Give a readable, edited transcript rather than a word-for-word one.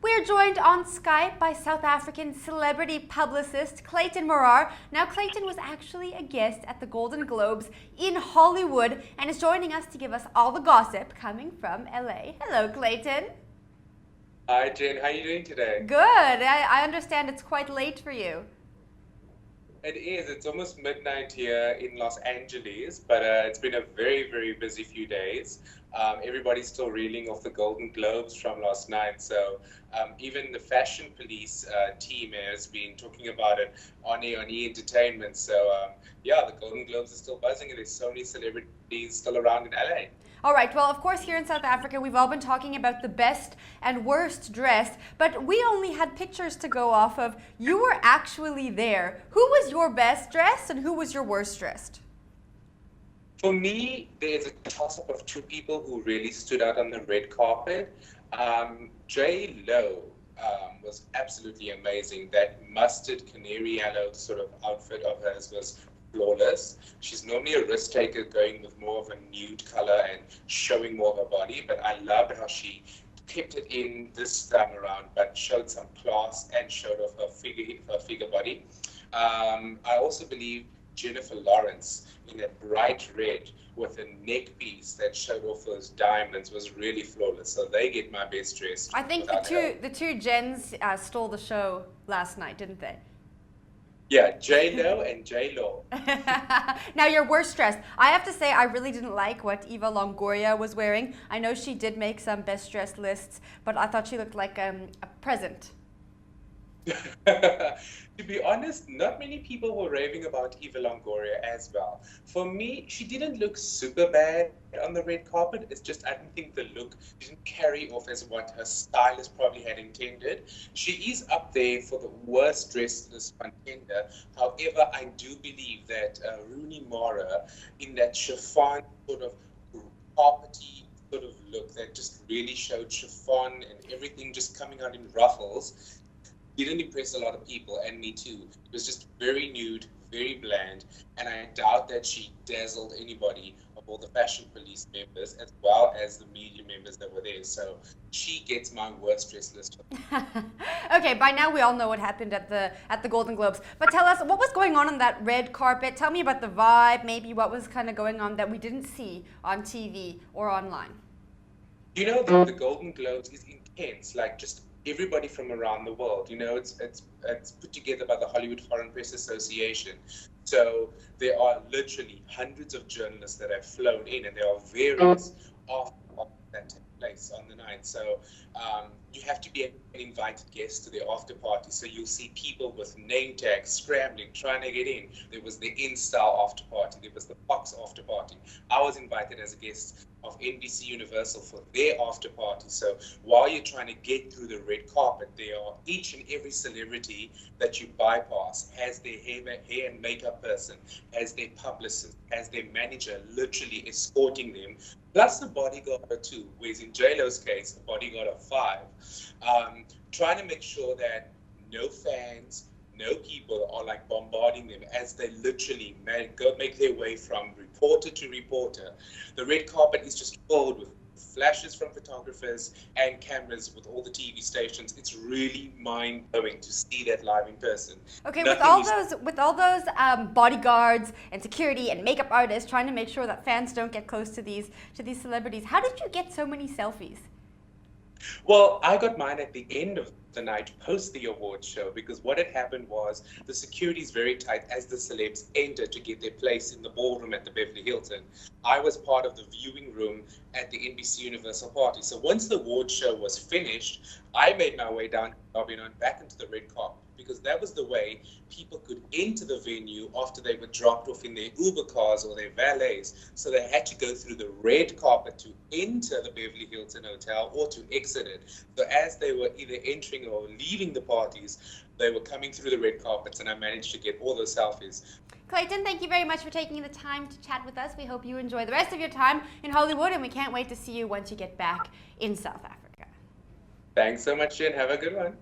We're joined on Skype by South African celebrity publicist Clayton Morar. Now, Clayton was actually a guest at the Golden Globes in Hollywood and is joining us to give us all the gossip coming from LA. Hello, Clayton. Hi, Jen. How are you doing today? Good. I understand it's quite late for you. It is. It's almost midnight here in Los Angeles, but it's been a very, very busy few days. Everybody's still reeling off the Golden Globes from last night, so even the Fashion Police team has been talking about it on E Entertainment. So yeah, the Golden Globes are still buzzing, and there's so many celebrities still around in LA. All right, well, of course, here in South Africa, we've all been talking about the best and worst dressed, but we only had pictures to go off of. You were actually there. Who was your best dressed and who was your worst dressed? For me, there's a toss-up of two people who really stood out on the red carpet. J.Lo was absolutely amazing. That mustard canary yellow sort of outfit of hers was flawless. She's normally a risk taker, going with more of a nude color and showing more of her body, but I loved how she kept it in this time around, but showed some class and showed off her figure body. I also believe Jennifer Lawrence in that bright red with a neck piece that showed off those diamonds was really flawless. So they get my best dress. I think the two Jens stole the show last night, didn't they? Yeah, J-Lo and J-Lo. Now, your worst dressed. I have to say, I really didn't like what Eva Longoria was wearing. I know she did make some best dressed lists, but I thought she looked like a present. To be honest, not many people were raving about Eva Longoria as well. For me, she didn't look super bad on the red carpet. It's just I don't think the look didn't carry off as what her stylist probably had intended. She is up there for the worst dressed contender. However, I do believe that Rooney Mara in that chiffon sort of carpety sort of look that just really showed chiffon and everything just coming out in ruffles didn't impress a lot of people, and me too. It was just very nude, very bland, and I doubt that she dazzled anybody of all the Fashion Police members as well as the media members that were there. So she gets my worst dressed list. Okay, by now we all know what happened at the Golden Globes. But tell us, what was going on that red carpet? Tell me about the vibe, maybe what was kind of going on that we didn't see on TV or online. You know, the Golden Globes is intense, like just everybody from around the world. You know, it's put together by the Hollywood Foreign Press Association. So there are literally hundreds of journalists that have flown in, and there are various after that take place on the night. So you have to be an invited guest to the after party. So you'll see people with name tags scrambling, trying to get in. There was the InStyle after party. There was the Fox after party. I was invited as a guest of NBC Universal for their after party. So while you're trying to get through the red carpet, there are each and every celebrity that you bypass has their hair and makeup person, has their publicist, has their manager literally escorting them, plus the bodyguard or two, whereas in J-Lo's case, a bodyguard of 5, trying to make sure that no fans, no people are like bombarding them as they literally make their way from reporter to reporter. The red carpet is just filled with flashes from photographers and cameras with all the TV stations. It's really mind-blowing to see that live in person. Okay, with all those bodyguards and security and makeup artists trying to make sure that fans don't get close to these celebrities, how did you get so many selfies? Well, I got mine at the end of the night post the awards show, because what had happened was the security is very tight as the celebs enter to get their place in the ballroom at the Beverly Hilton. I was part of the viewing room at the NBC Universal party. So once the awards show was finished, I made my way down and back into the red carpet, because that was the way people could enter the venue after they were dropped off in their Uber cars or their valets. So they had to go through the red carpet to enter the Beverly Hilton Hotel or to exit it. So as they were either entering or leaving the parties, they were coming through the red carpets, and I managed to get all those selfies. Clayton, thank you very much for taking the time to chat with us. We hope you enjoy the rest of your time in Hollywood, and we can't wait to see you once you get back in South Africa. Thanks so much, Jen. Have a good one.